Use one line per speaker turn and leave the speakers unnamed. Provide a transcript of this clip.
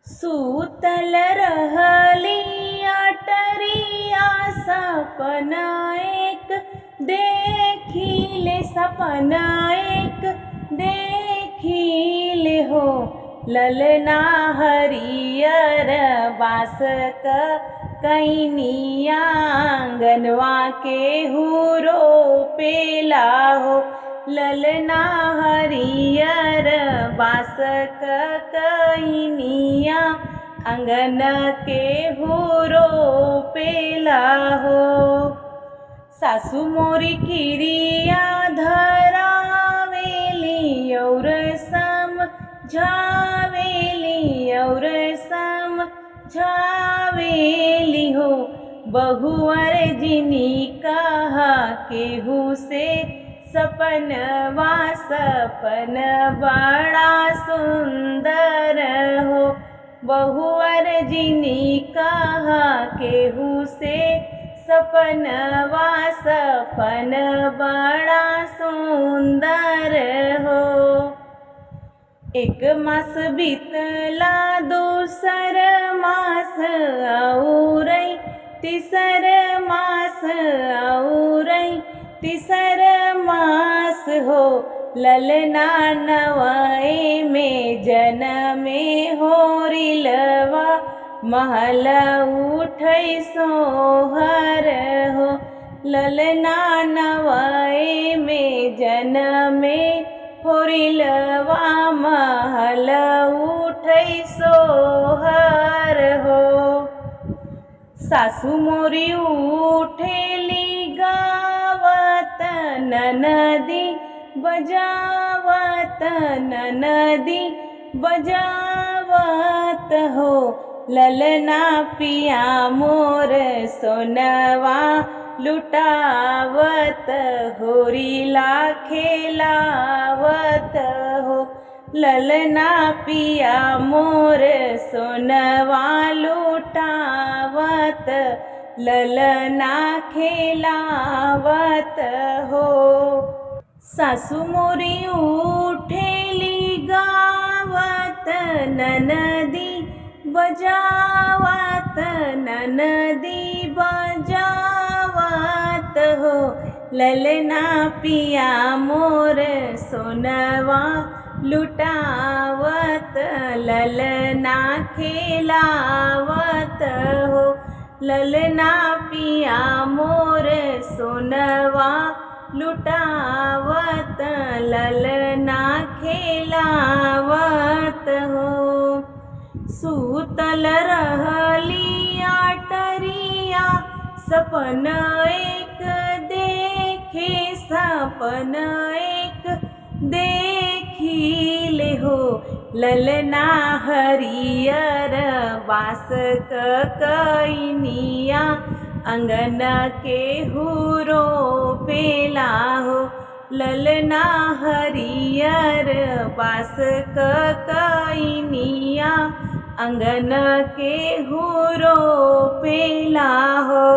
सूतल रहली अटरिया सपना एक देखिले सपना एक देखिले हो। ललना हरियर बास कैनिया आंगनवा के हुरो पेला हो। ललना हरियर बास कैनिया अंगन के हुरो पेला हो। सासू मोरी किरिया धरावेली और समझावेली और समझावेली हो। बहुअर जिनी कहा केहू से सपनवा सपन बड़ा सुंदर हो। बहुअर जिनी कहा केहू से सपनवा सपन बड़ा सुंदर हो। एक मास बीतला दूसर मास औरई तीसर मास औरई तीसर मास हो। ललना नवाए में जनमे होरिलवा महल उठै सोहर हो। ललना नवाए में जनमे होरिलवा महल उठै सोहर हो। सासू मोरी उठेली गावत ननदी बजावत ननदी बजावत हो। ललना पिया मोर सोनवा लुटावत होरिला खेलावत हो। ललना पिया मोर सोनवा लुटावत ललना खेलावत हो। सासू मोरी उठेली गावत ननदी बजावत ननदी बजावत हो। ललना पिया मोर सोनवा लुटावत ललना खेलावत हो। ललना पिया मोर सोनवा लुटावत ललना खेलावत हो। सूतल रहली अटरिया सपन एक देखे सपन एक देखिले हो। ललना हरियर बास कैनिया अंगन के हुरो पेला हो। ललना हरियर बास कैनिया अंगन के हुरो पेला हो।